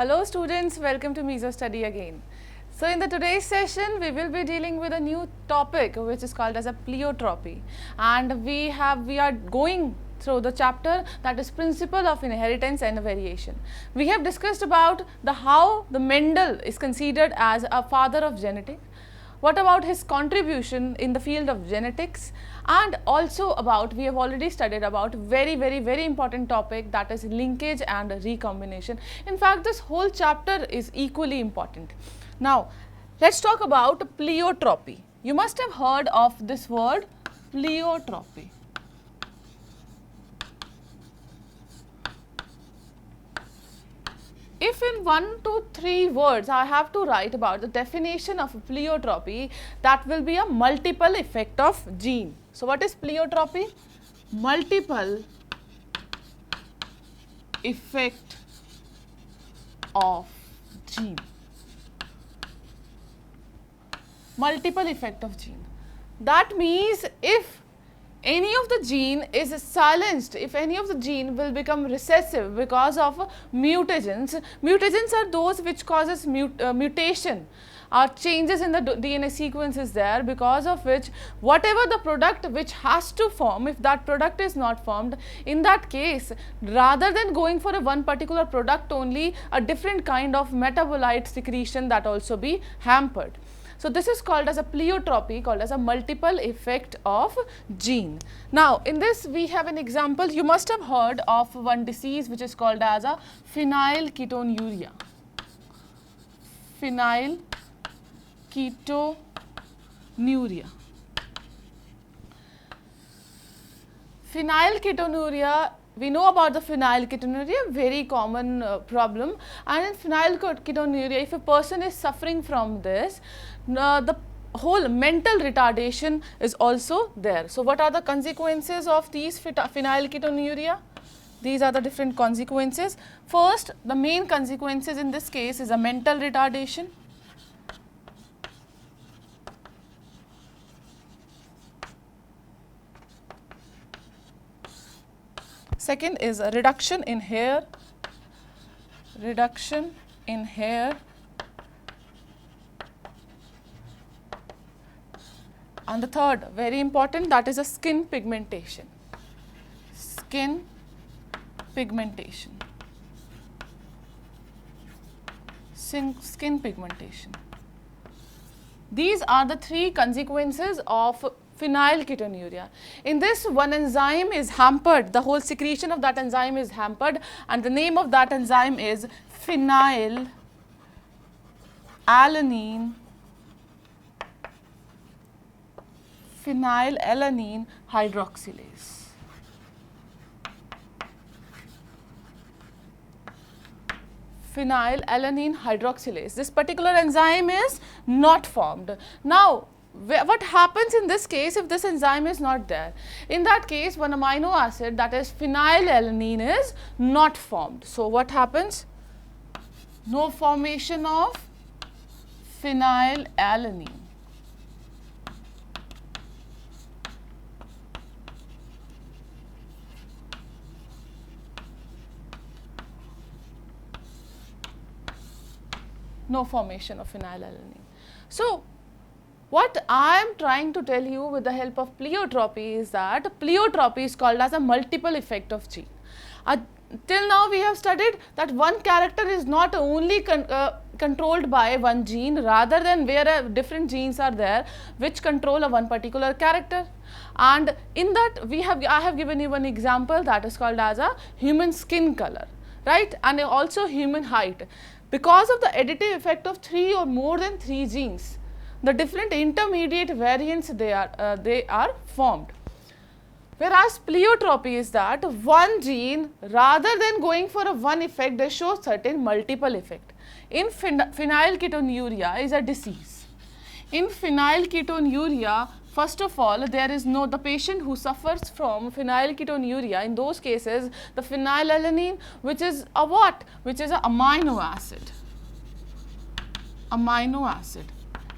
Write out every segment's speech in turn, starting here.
Hello students, welcome to Meso Study again. So in the today's session, we will be dealing with a new topic which is called as a pleiotropy, and we are going through the chapter that is principle of inheritance and variation. We have discussed about how the Mendel is considered as a father of genetics. What about his contribution in the field of genetics, and also about, we have already studied about very important topic, that is linkage and recombination. In fact, this whole chapter is equally important. Now, let's talk about pleiotropy. You must have heard of this word pleiotropy. If in 1 to 3 words I have to write about the definition of pleiotropy, that will be a multiple effect of gene. So, what is pleiotropy? Multiple effect of gene. Multiple effect of gene. That means if any of the gene is silenced, if any of the gene will become recessive because of mutagens. Mutagens are those which causes mutation or changes in the DNA sequence is there, because of which whatever the product which has to form, if that product is not formed, in that case, rather than going for a one particular product only, a different kind of metabolite secretion that also be hampered. So, this is called as a pleiotropy, called as a multiple effect of gene. Now, in this we have an example. You must have heard of one disease which is called as a phenylketonuria. Phenylketonuria. Phenylketonuria, we know about the phenylketonuria, very common problem, and in phenylketonuria, if a person is suffering from this, the whole mental retardation is also there. So, what are the consequences of these phenylketonuria? These are the different consequences. First, the main consequences in this case is a mental retardation. Second is a reduction in hair, and the third, very important, that is a skin pigmentation. Skin pigmentation. These are the three consequences of phenylketonuria. In this, one enzyme is hampered, the whole secretion of that enzyme is hampered, and the name of that enzyme is phenylalanine hydroxylase. Phenylalanine hydroxylase. This particular enzyme is not formed. Now, what happens in this case if this enzyme is not there? In that case, one amino acid, that is phenylalanine, is not formed. So, what happens? No formation of phenylalanine. No formation of phenylalanine. So, what I am trying to tell you with the help of pleiotropy is that pleiotropy is called as a multiple effect of gene. Till now we have studied that one character is not only controlled by one gene, rather than where different genes are there which control a one particular character. And in that I have given you one example, that is called as a human skin color, right, and also human height. Because of the additive effect of 3 or more than 3 genes, the different intermediate variants they are formed. Whereas pleiotropy is that one gene, rather than going for a one effect, they show certain multiple effect. In phenylketonuria is a disease. In phenylketonuria, first of all, there is the patient who suffers from phenylketonuria, in those cases, the phenylalanine, which is a what? Which is an amino acid.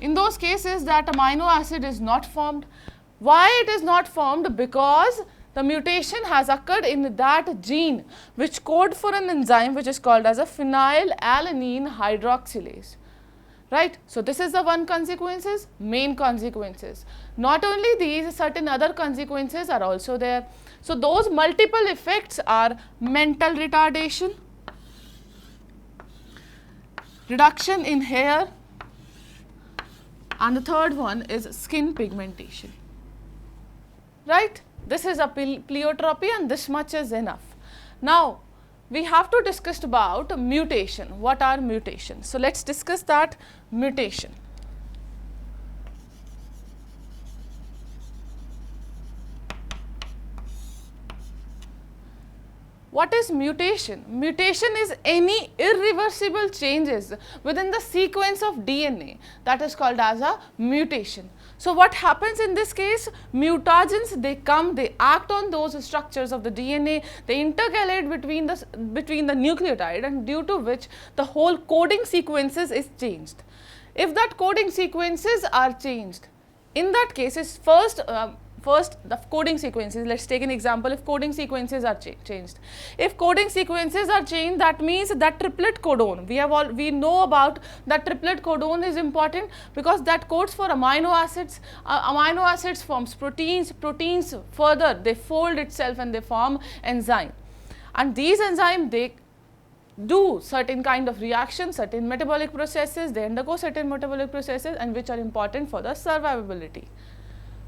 In those cases, that amino acid is not formed. Why it is not formed? Because the mutation has occurred in that gene which code for an enzyme which is called as a phenylalanine hydroxylase. Right. So, this is the one consequences, main consequences. Not only these, certain other consequences are also there. So, those multiple effects are mental retardation, reduction in hair, and the third one is skin pigmentation. Right. This is a pleiotropy, and this much is enough. Now, we have to discuss about mutation. What are mutations? So, let us discuss that mutation. What is mutation? Mutation is any irreversible changes within the sequence of DNA, that is called as a mutation. So, what happens in this case? Mutagens, they come, they act on those structures of the DNA, they intercalate between the nucleotide, and due to which the whole coding sequences is changed. If that coding sequences are changed, in that case is first the coding sequences. Let us take an example. If coding sequences are changed, if coding sequences are changed, that means that triplet codon, we know about that triplet codon is important because that codes for amino acids. Amino acids forms proteins, proteins further they fold itself and they form enzyme, and these enzymes, they do certain kind of reactions, certain metabolic processes, they undergo certain metabolic processes, and which are important for the survivability.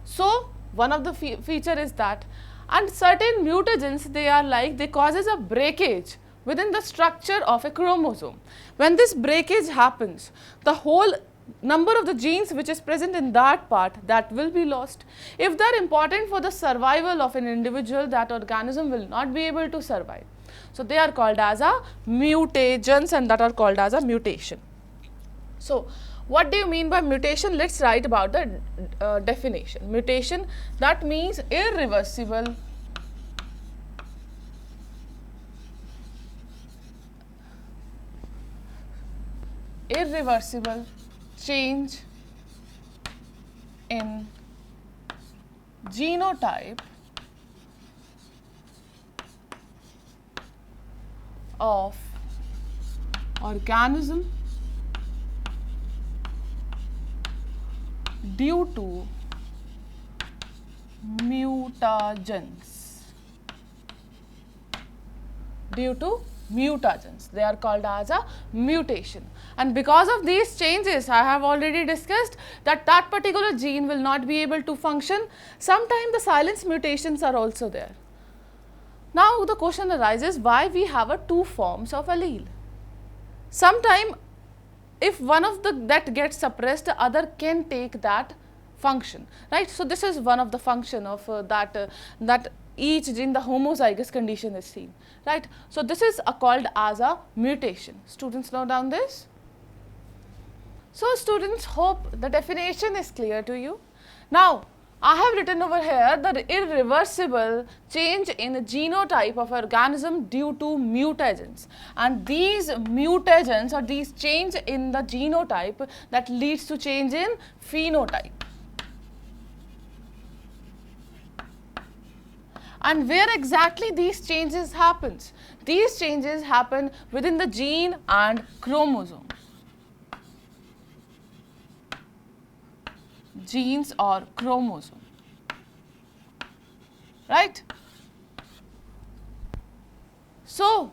So, one of the feature is that, and certain mutagens, they causes a breakage within the structure of a chromosome. When this breakage happens, the whole number of the genes which is present in that part, that will be lost. If they are important for the survival of an individual, that organism will not be able to survive. So, they are called as a mutagens, and that are called as a mutation. So, what do you mean by mutation? Let us write about the definition. Mutation, that means irreversible change in genotype of organism due to mutagens. Due to mutagens, they are called as a mutation. And because of these changes, I have already discussed that that particular gene will not be able to function. Sometimes the silence mutations are also there. Now, the question arises, why we have two forms of allele? Sometimes if one of that gets suppressed, the other can take that function, right. So, this is one of the function of that each gene, the homozygous condition is seen, right. So, this is called as a mutation. Students, know down this. So, students, hope the definition is clear to you. Now, I have written over here the irreversible change in the genotype of organism due to mutagens, and these mutagens or these change in the genotype that leads to change in phenotype. And where exactly these changes happens? These changes happen within the gene and chromosome. Genes or chromosome, right. So,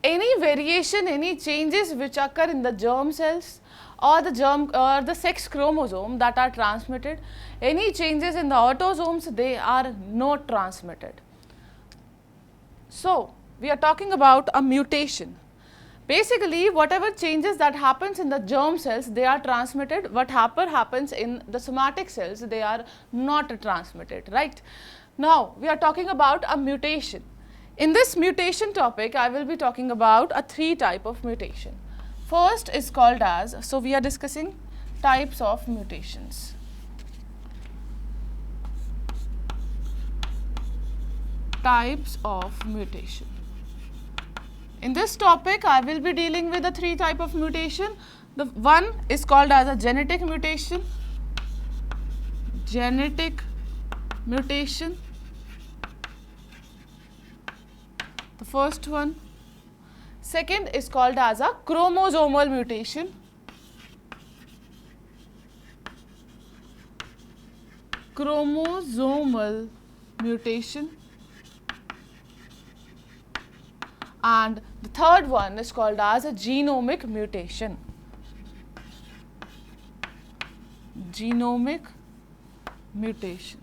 any variation, any changes which occur in the germ cells or the sex chromosome that are transmitted, any changes in the autosomes, they are not transmitted. So, we are talking about a mutation. Basically, whatever changes that happens in the germ cells, they are transmitted. What happens in the somatic cells, they are not transmitted, right. Now, we are talking about a mutation. In this mutation topic, I will be talking about a three type of mutation. First is called as, so we are discussing types of mutations. Types of mutation. In this topic, I will be dealing with the three type of mutation. The one is called as a genetic mutation. Genetic mutation. first one. Second is called as a chromosomal mutation. Chromosomal mutation. And the third one is called as a genomic mutation. Genomic mutation.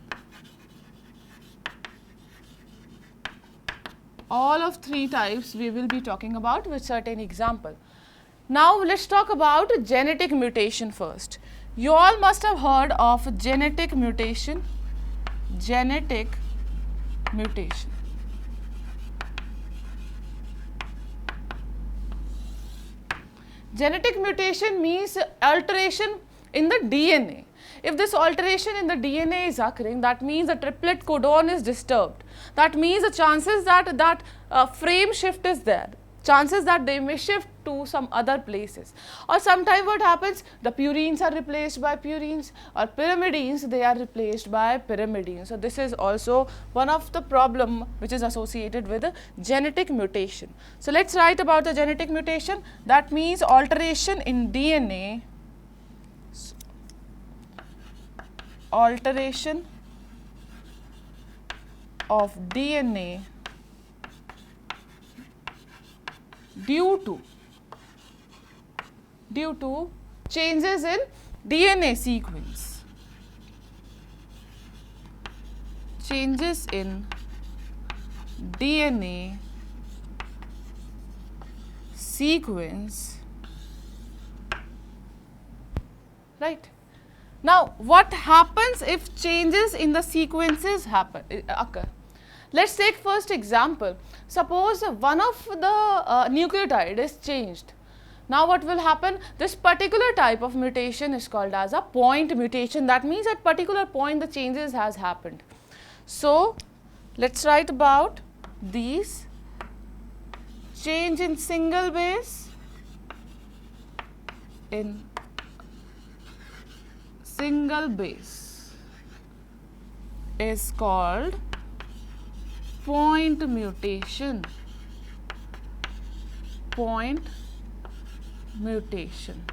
All of three types we will be talking about with certain example. Now let's talk about genetic mutation first. You all must have heard of genetic mutation. Genetic mutation. Genetic mutation means alteration in the DNA. If this alteration in the DNA is occurring, that means the triplet codon is disturbed. That means the chances that frame shift is there. Chances that they may shift to some other places. Or sometimes what happens, the purines are replaced by purines, or pyrimidines, they are replaced by pyrimidines. So this is also one of the problem which is associated with the genetic mutation. So let's write about the genetic mutation. That means alteration in DNA, alteration of DNA due to changes in DNA sequence. Changes in DNA sequence. Right. Now, what happens if changes in the sequences occur? Let's take first example. Suppose one of the nucleotide is changed. Now what will happen? This particular type of mutation is called as a point mutation. That means at particular point the changes has happened. So let's write about these: change in single base, in single base is called point mutation. Point mutation.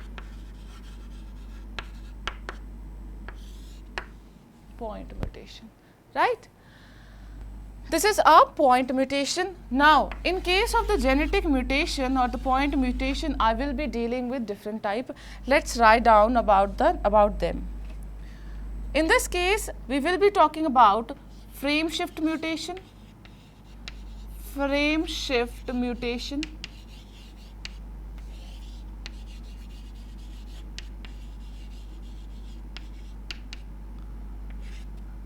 Point mutation, right? This is a point mutation. Now, in case of the genetic mutation or the point mutation, I will be dealing with different type. Let's write down about them. In this case, we will be talking about frame shift mutation. Frame shift mutation.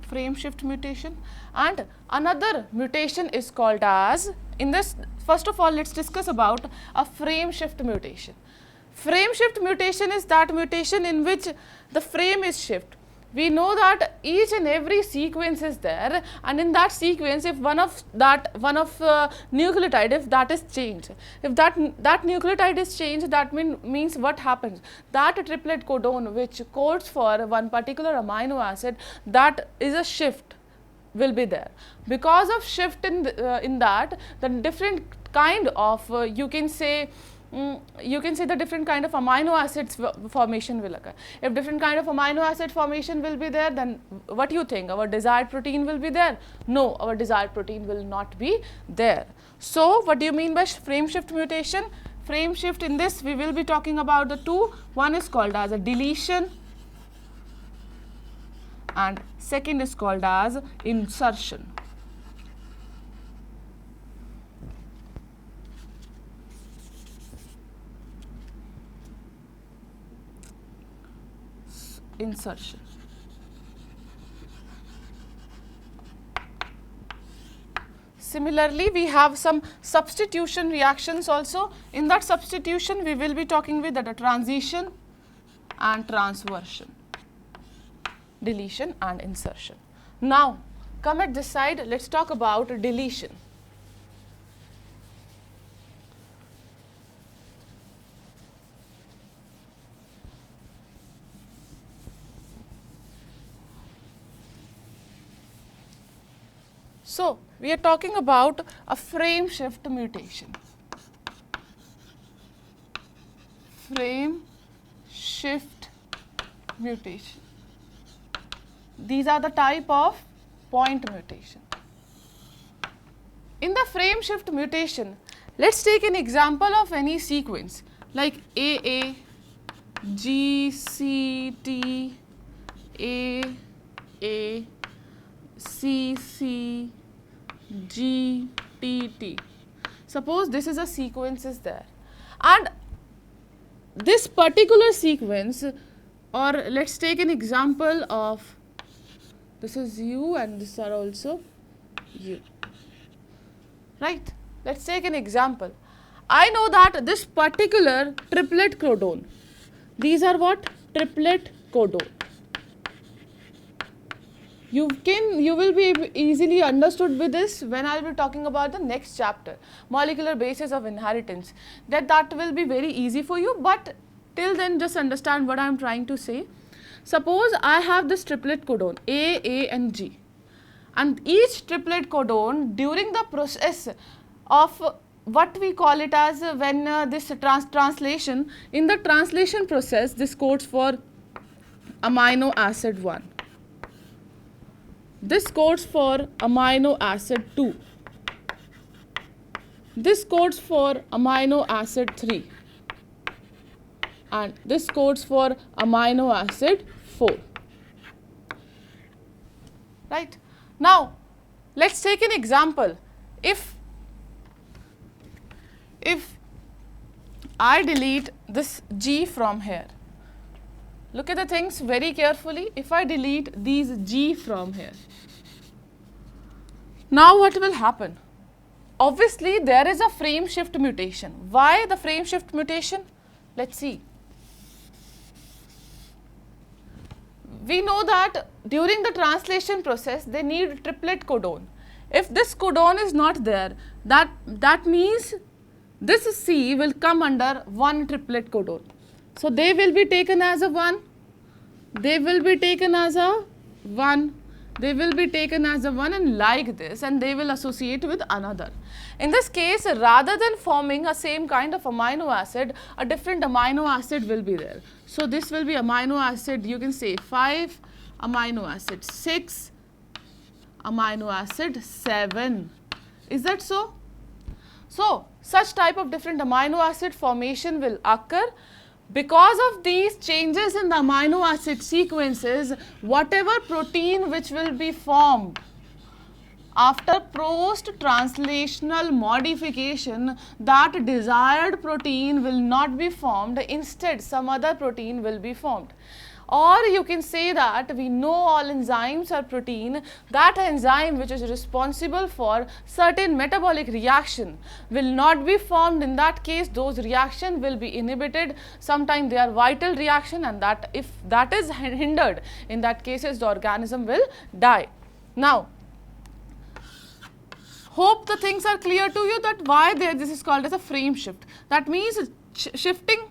Frame shift mutation, and another mutation is called as, in this, first of all let's discuss about a frame shift mutation. Frame shift mutation is that mutation in which the frame is shift. We know that each and every sequence is there, and in that sequence, if one of nucleotide, if that is changed, if that nucleotide is changed, that means what happens? That triplet codon which codes for one particular amino acid, that is a shift will be there. Because of shift in that, the different kind of you can say the different kind of amino acids formation will occur. If different kind of amino acid formation will be there, then what do you think? Our desired protein will be there? No, our desired protein will not be there. So what do you mean by frame shift mutation? Frame shift, in this we will be talking about the two. One is called as a deletion and second is called as insertion. Insertion. Similarly, we have some substitution reactions also. In that substitution, we will be talking with the transition and transversion, deletion and insertion. Now, come at this side, let's talk about deletion. So, we are talking about a frame shift mutation. Frame shift mutation. These are the type of point mutation. In the frame shift mutation, let's take an example of any sequence like AA, GCT, AA, CC, GTT. Suppose this is a sequence is there, and this particular sequence, or let's take an example of this is U and these are also U. Right? Let's take an example. I know that this particular triplet codon, these are what? Triplet codon. You will be easily understood with this when I will be talking about the next chapter, molecular basis of inheritance. That will be very easy for you, but till then just understand what I am trying to say. Suppose I have this triplet codon A and G, and each triplet codon during the process of what we call it as when this translation, in the translation process, this codes for amino acid 1. This codes for amino acid 2. This codes for amino acid 3. And this codes for amino acid 4. Right? Now, let's take an example. If I delete this G from here, look at the things very carefully. If I delete these G from here, now what will happen? Obviously, there is a frame shift mutation. Why the frame shift mutation? Let's see. We know that during the translation process, they need triplet codon. If this codon is not there, that means this C will come under one triplet codon. So, they will be taken as a 1, they will be taken as a 1, they will be taken as a 1 and like this, and they will associate with another. In this case, rather than forming a same kind of amino acid, a different amino acid will be there. So, this will be amino acid, you can say 5, amino acid 6, amino acid 7. Is that so? So, such type of different amino acid formation will occur. Because of these changes in the amino acid sequences, whatever protein which will be formed after post-translational modification, that desired protein will not be formed. Instead, some other protein will be formed. Or you can say that we know all enzymes are protein, that enzyme which is responsible for certain metabolic reaction will not be formed. In that case, those reactions will be inhibited. Sometimes they are vital reaction, and that if that is hindered, in that cases the organism will die. Now, hope the things are clear to you that why this is called as a frame shift. That means shifting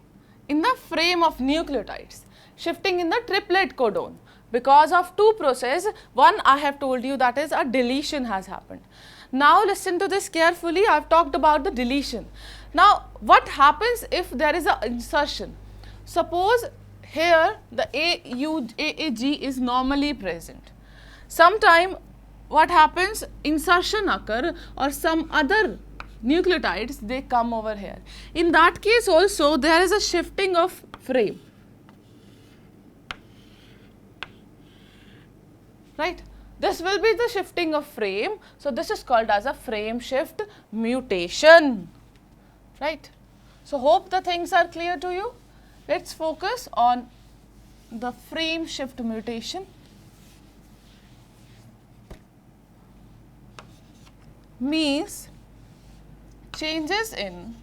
in the frame of nucleotides, shifting in the triplet codon. Because of two processes, one I have told you, that is a deletion has happened. Now listen to this carefully. I have talked about the deletion. Now what happens if there is an insertion? Suppose here the AAG is normally present. Sometime what happens, insertion occur or some other nucleotides, they come over here. In that case also there is a shifting of frame. Right? This will be the shifting of frame. So, this is called as a frame shift mutation. Right? So, hope the things are clear to you. Let's focus on the frame shift mutation. Means changes in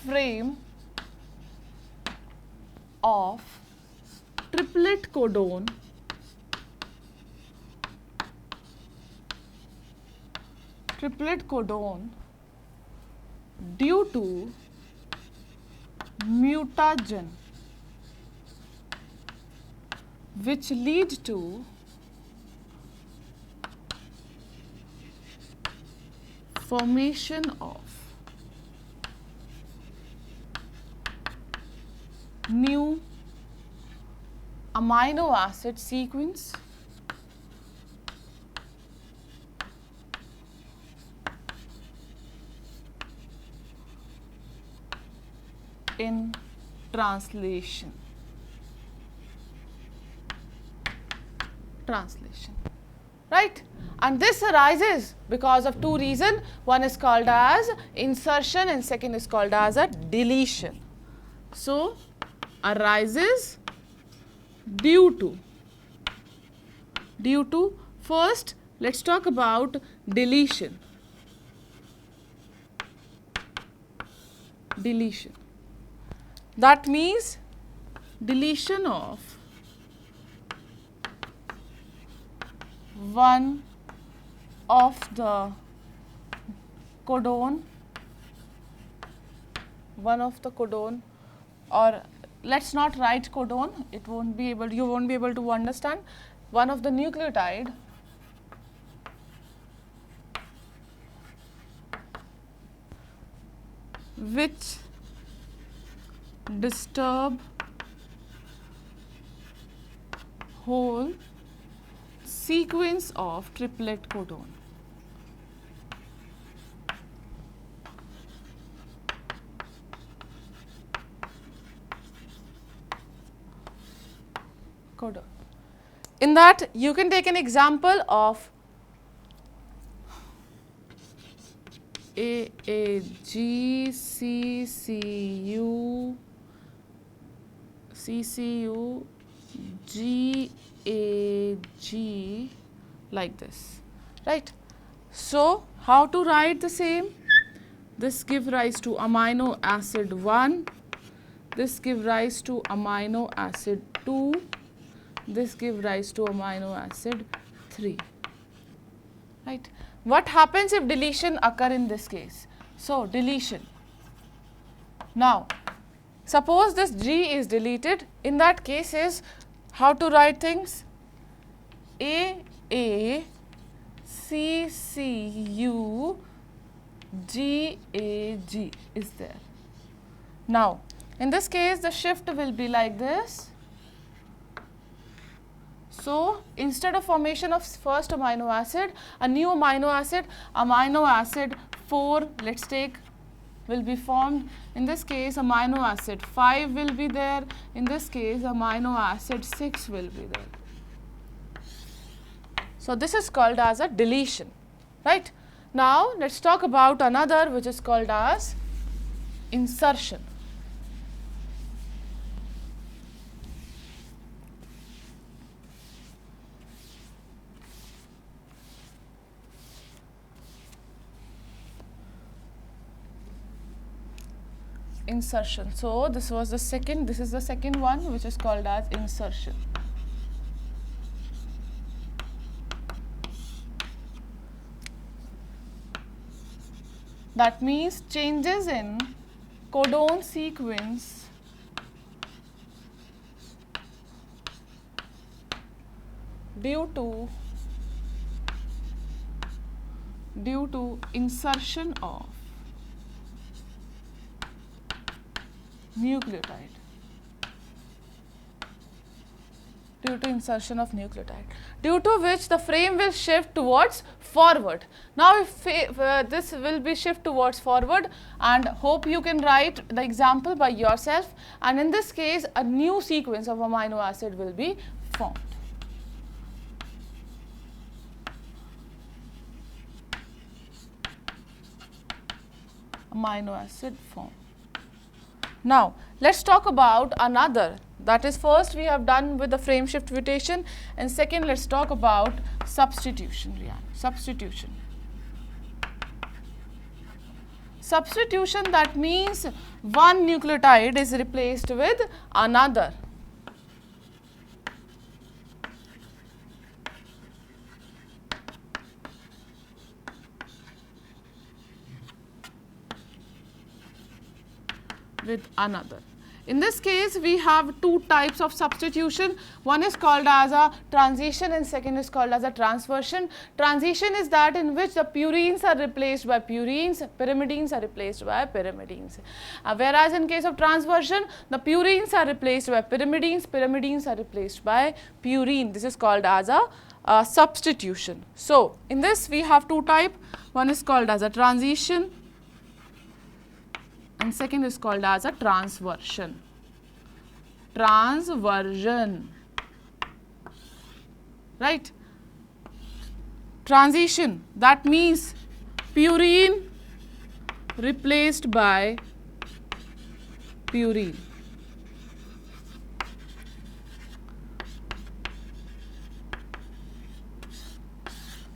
frame of triplet codon due to mutagen which lead to formation of new amino acid sequence in translation. Right? And this arises because of two reasons. One is called as insertion and second is called as a deletion. So, arises due to first let's talk about deletion. That means deletion of one of the codon, or let's not write codon, you won't be able to understand, one of the nucleotide which disturb whole sequence of triplet codon. In that, you can take an example of AAG, CCU, GAG, like this, right? So, how to write the same? This give rise to amino acid 1, this give rise to amino acid 2, this give rise to amino acid 3, right? What happens if deletion occur in this case? So, deletion. Now, suppose this G is deleted, in that case is how to write things? AACCU GAG is there. Now, in this case the shift will be like this. So, instead of formation of first amino acid, a new amino acid 4, let's take, will be formed. In this case amino acid 5 will be there, in this case amino acid 6 will be there. So, this is called as a deletion, right? Now, let us talk about another which is called as insertion. So, this is the second one which is called as insertion. That means changes in codon sequence due to insertion of nucleotide. Due to which the frame will shift towards forward. Now, if this will be shift towards forward, and hope you can write the example by yourself, and in this case a new sequence of amino acid will be formed. Now, let us talk about another. That is, first we have done with the frame shift mutation, and second let us talk about substitution. Substitution, that means one nucleotide is replaced with another. In this case, we have two types of substitution. One is called as a transition and second is called as a transversion. Transition is that in which the purines are replaced by purines, pyrimidines are replaced by pyrimidines. Whereas in case of transversion, the purines are replaced by pyrimidines, pyrimidines are replaced by purine. This is called as a substitution. So, in this we have two types. One is called as a transition and second is called as a transversion. Transversion, right? Transition, that means purine replaced by purine.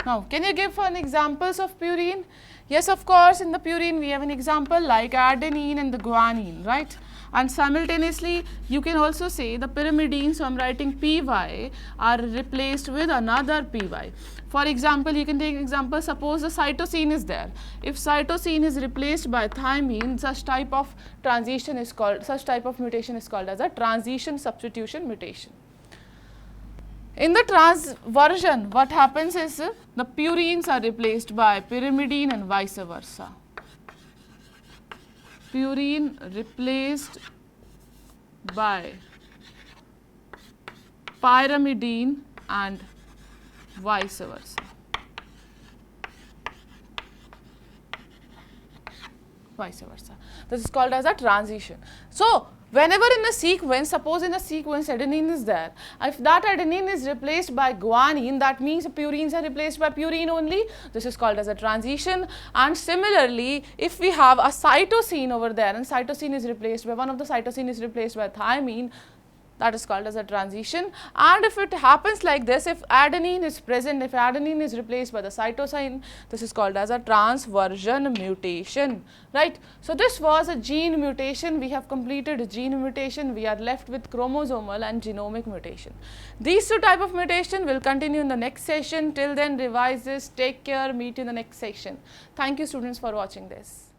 Now, can you give an examples of purine? Yes, of course, in the purine we have an example like adenine and the guanine, right? And simultaneously, you can also say the pyrimidine, so I am writing PY, are replaced with another PY. For example, you can take example, suppose the cytosine is there. If cytosine is replaced by thymine, such type of transition is called, such type of mutation is called as a transition substitution mutation. In the transversion, what happens is the purines are replaced by pyrimidine and vice versa. Purine replaced by pyrimidine and vice versa. Vice versa. This is called as a transition. So, whenever in a sequence, suppose in a sequence adenine is there, if that adenine is replaced by guanine, that means purines are replaced by purine only. This is called as a transition. And similarly, if we have a cytosine over there and cytosine is replaced by, one of the cytosine is replaced by thymine, that is called as a transition. And if it happens like this, if adenine is present, if adenine is replaced by the cytosine, this is called as a transversion mutation, right? So, this was a gene mutation. We have completed gene mutation. We are left with chromosomal and genomic mutation. These two type of mutation will continue in the next session. Till then, revise this. Take care. Meet you in the next session. Thank you, students, for watching this.